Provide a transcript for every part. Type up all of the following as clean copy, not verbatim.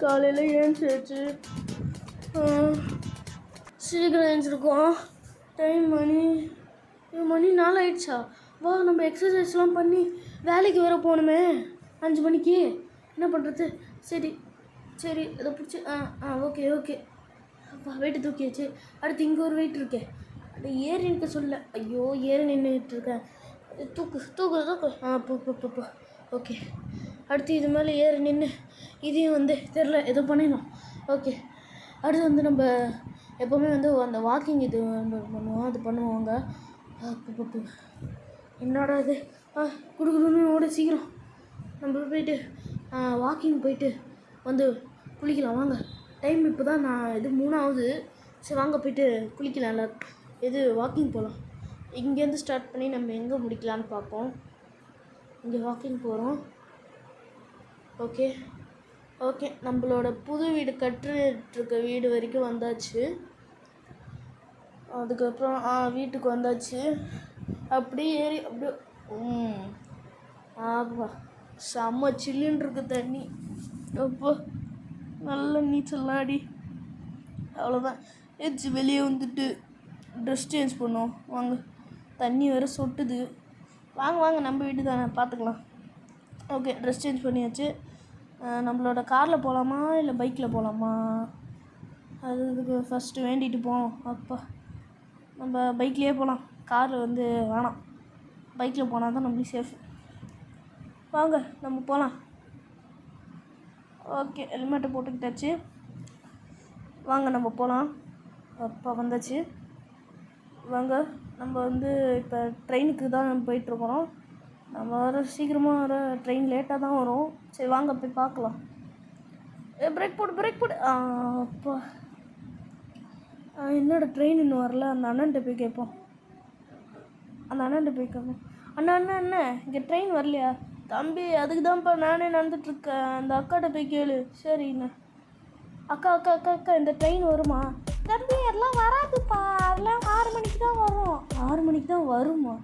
காலையில் ஏஞ்சிச்சு, சீக்கிரம் ஏஞ்சிருக்கோம். டைம் மணி 4 ஆயிடுச்சா? வா, நம்ம எக்ஸசைஸ்லாம் பண்ணி வேலைக்கு வேறு போகணுமே 5 மணிக்கு. என்ன பண்ணுறது? சரி இதை பிடிச்சி ஓகே. அப்பா வெயிட்டு தூக்கியாச்சு. அடுத்து இங்கே ஒரு வெயிட் இருக்கே, அது ஏறி நிற்க சொல்ல. ஐயோ, ஏறி நின்றுட்டு இருக்கேன். தூக்கு போ. ஓகே, அடுத்து இது மேலே ஏறி நின்று இதையும் தெரில ஏதோ பண்ணிடணும். ஓகே, அடுத்து நம்ம எப்போவுமே அந்த வாக்கிங் இது பண்ணுவோம், அது பண்ணுவாங்க. என்னடா இது, குடுக்குடுன்னு ஓட சீக்கிரம் நம்ம போயிட்டு வாக்கிங் போயிட்டு குளிக்கலாம் வாங்க. டைம் இப்போ தான் 3 ஆகுது. சரி வாங்க போயிட்டு குளிக்கலாம் எல்லோரும். வாக்கிங் போகலாம். இங்கேருந்து ஸ்டார்ட் பண்ணி நம்ம எங்கே முடிக்கலான்னு பார்ப்போம். இங்கே வாக்கிங் போகிறோம். ஓகே, நம்மளோட புது வீடு கட்டுருக்க வீடு வரைக்கும் வந்தாச்சு. அதுக்கப்புறம் வீட்டுக்கு வந்தாச்சு. அப்படியே ஏறி செம்ம சில்லுன்னு இருக்கு தண்ணி. அப்போ நல்ல நீச்சல்லாம் ஆடி அவ்வளோதான். வெளியே ட்ரெஸ் சேஞ்ச் பண்ணுவோம் வாங்க. தண்ணி வேறு சொட்டுது. வாங்க நம்ம வீட்டு தானே, பார்த்துக்கலாம். ஓகே, ட்ரெஸ் சேஞ்ச் பண்ணியாச்சு. நம்மளோட காரில் போகலாமா இல்லை பைக்கில் போகலாமா? அதுக்கு ஃபஸ்ட்டு வேண்டிட்டு போவோம். அப்பா, நம்ம பைக்லேயே போகலாம். கார் வேணாம். பைக்கில் போனால் தான் நம்மளுக்கு சேஃப். வாங்க நம்ம போகலாம். ஓகே, ஹெல்மெட்டை போட்டுக்கிட்டாச்சு. வாங்க நம்ம போகலாம். அப்பா வந்தாச்சு. வாங்க, நம்ம இப்போ ட்ரெயினுக்கு தான் நம்ம போயிட்டுருக்குறோம். நம்ம சீக்கிரமாக ட்ரெயின் லேட்டாக தான் வரும். சரி வாங்க போய் பார்க்கலாம். பிரேக் போடு. அப்பா, என்னோட ட்ரெயின் இன்னும் வரல. அந்த அண்ணன்ட்ட போய் கேட்போம். அண்ணா இங்கே ட்ரெயின் வரலையா? தம்பி, அதுக்கு தான்ப்பா நானே நடந்துட்டுருக்கேன். அந்த அக்காட்ட போய் கேளு. சரிண்ணா. அக்கா இந்த ட்ரெயின் வருமா? தம்பி, எல்லாம் வராதுப்பா. அதெல்லாம் 6 மணிக்கு தான் வரும். 6 மணிக்கு தான் வருமா?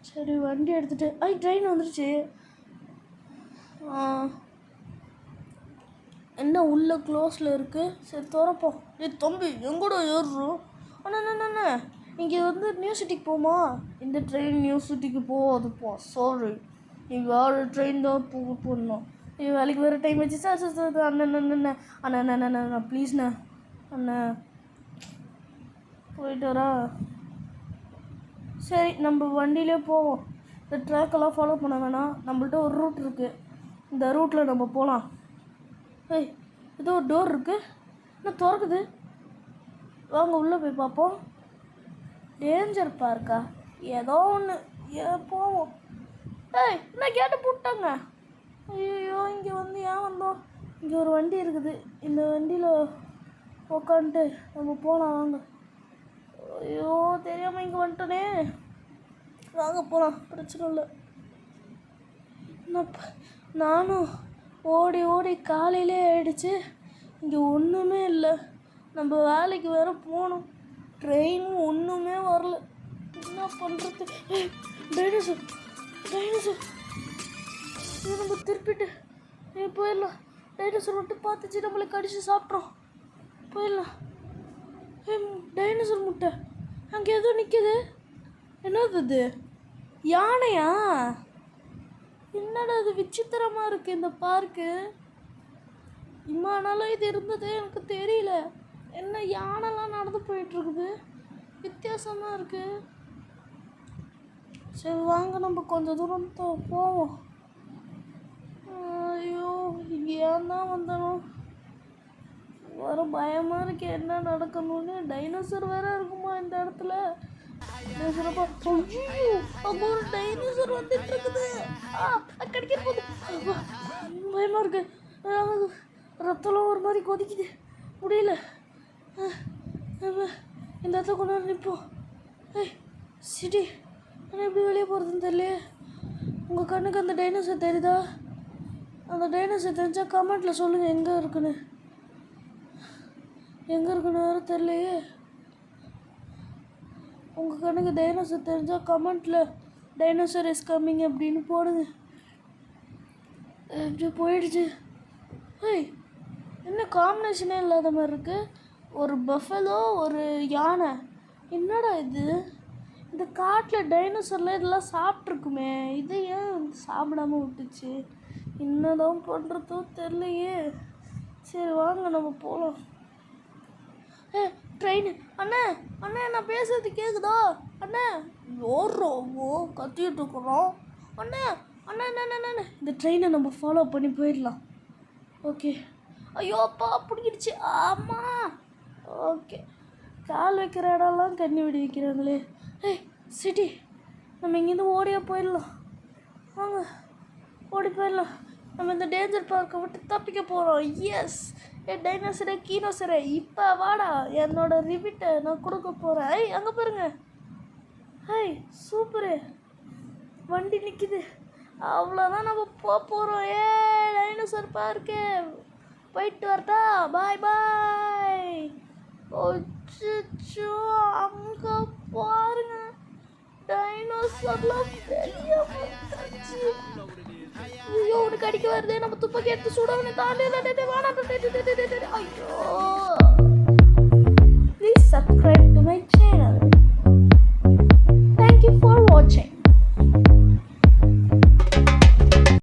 சரி, வண்டி எடுத்துகிட்டு ட்ரெயின் வந்துடுச்சு. என்ன உள்ளே க்ளோஸில் இருக்குது? சரி திறப்போம். தம்பி, எங்கூட ஏறுறோம்? அண்ணா இங்கே நியூ சிட்டிக்கு போமா? இந்த ட்ரெயின் நியூ சிட்டிக்கு போகாதுப்பா. சாரி, நீ வேறு ட்ரெயின் தான் போடணும். நீ வேலைக்கு வேறு டைம் வச்சு. சார் அண்ணா ப்ளீஸ்ண்ணா. அண்ணா போயிட்டு வரா. சரி, நம்ம வண்டியிலே போவோம். இந்த ட்ராக்கெல்லாம் ஃபாலோ பண்ண வேணாம். நம்மள்ட்ட ஒரு ரூட் இருக்குது. இந்த ரூட்டில் நம்ம போகலாம். ஏதோ ஒரு டோர் இருக்குது. இன்னும் திறக்குது. வாங்க உள்ளே போய் பார்ப்போம். டேஞ்சர் பார்க்கா ஏதோ ஒன்று. போவோம். என்ன கேட்டு போட்டாங்க? ஐயோ, இங்கே ஏன் வந்தோம்? இங்கே ஒரு வண்டி இருக்குது. இந்த வண்டியில் உக்காந்துட்டு நம்ம போகலாம் வாங்க. ஐயோ, தெரியாமல் இங்கே வந்துட்டோனே. வாங்க போகலாம், பிரச்சனை இல்லை. நானும் ஓடி காலையிலே ஆயிடுச்சு. இங்கே ஒன்றுமே இல்லை. நம்ம வேலைக்கு வேறு போகணும். ட்ரெயினும் ஒன்றுமே வரல. என்ன பண்ணுறது? டைனோசர் இது நம்ம திருப்பிட்டு போயிடலாம். டைனோசர் மட்டும் பார்த்துச்சு நம்மளை கடிச்சு சாப்பிட்றோம். போயிடலாம். டைனோசர் முட்டை அங்கே ஏதோ நிற்கிது. என்னது அது? யானையா? என்னடா அது விசித்திரமாக இருக்குது இந்த பார்க்கு. இம்மா நாளும் இது இருந்தது எனக்கு தெரியல. என்ன யானைலாம் நடந்து போயிட்டுருக்குது, வித்தியாசமாக இருக்குது. சரி வாங்க, நம்ம கொஞ்சம் தூரம் போவோம். ஐயோ, இங்கே ஏன் தான் வந்தனும்? வர பயமாக இருக்கு என்ன நடக்கணும்னு. டைனோசர் வேறு இருக்குமா இந்த இடத்துல? ஒரு டைனோசர் வந்துட்டு இருக்குது. கடிக்க போகுது. பயமாக இருக்கு. ரத்தம்லாம் ஒரு மாதிரி கொதிக்குது, முடியல. இந்த இடத்துல கொண்டு வந்து நிற்போம். சிட்டி, ஆனால் எப்படி வெளியே போகிறதுன்னு தெரியலையே. உங்கள் கண்ணுக்கு அந்த டைனோசர் தெரியுதா? அந்த டைனோசர் தெரிஞ்சால் கமெண்ட்டில் சொல்லுங்கள் எங்கே இருக்குன்னு வேறு தெரியலையே. உங்கள் கண்ணுக்கு டைனோசர் தெரிஞ்சால் கமெண்ட்டில் டைனோசர் இஸ் கம்மிங் அப்படின்னு போடுங்க. எப்படி போயிடுச்சு. ஏய், என்ன காம்பினேஷனே இல்லாத மாதிரி இருக்கு. ஒரு பஃபலோ ஒரு யானை. என்னடா இது? இந்த காட்டில் டைனோசர்லாம் இதெல்லாம் சாப்பிட்ருக்குமே, இதை ஏன் வந்து சாப்பிடாம விட்டுச்சு? என்னதான் பண்ணுறதோ தெரிலையே. சரி வாங்க நம்ம போகலாம். ட்ரெயின் அண்ணே, அண்ணே நான் பேசுறது கேட்குதா அண்ணே? ஓடுறோம், கத்திட்டு இருக்கிறோம் அண்ணே. அண்ணா அண்ணா அண்ணா, இந்த ட்ரெயினை நம்ம ஃபாலோ பண்ணி போயிடலாம். ஓகே. ஐயோ அப்பா பிடிக்கிடுச்சு. ஆமாம். ஓகே, கால் வைக்கிற இடம்லாம் கண்ணி வெடி வைக்கிறாங்களே. ஏய் சிட்டி, நம்ம இங்கேருந்து ஓடியா போயிடலாம். வாங்க ஓடி போயிடலாம். நம்ம இந்த டேஞ்சர் பார்க்கை விட்டு தப்பிக்க போகிறோம். எஸ். டைனோசரே கீனோசரே, இப்போ வாடா, என்னோட ரிவிட்டை நான் கொடுக்க போகிறேன். ஐய் அங்கே பாருங்க. ஹை சூப்பரு, வண்டி நிற்கிது. அவ்வளோதான், நம்ம போகிறோம். டைனோசர் பார்க்கு போயிட்டு வரட்டா. பாய் பாய். ஓச்சோ, அங்கே பாருங்க, டைனோசர்லாம் பெரிய ஐயோ உனக்கு அடிக்க வருது. நம்ம துப்பாக்கி எடுத்து சுடவனே தாண்டி. ஐயோ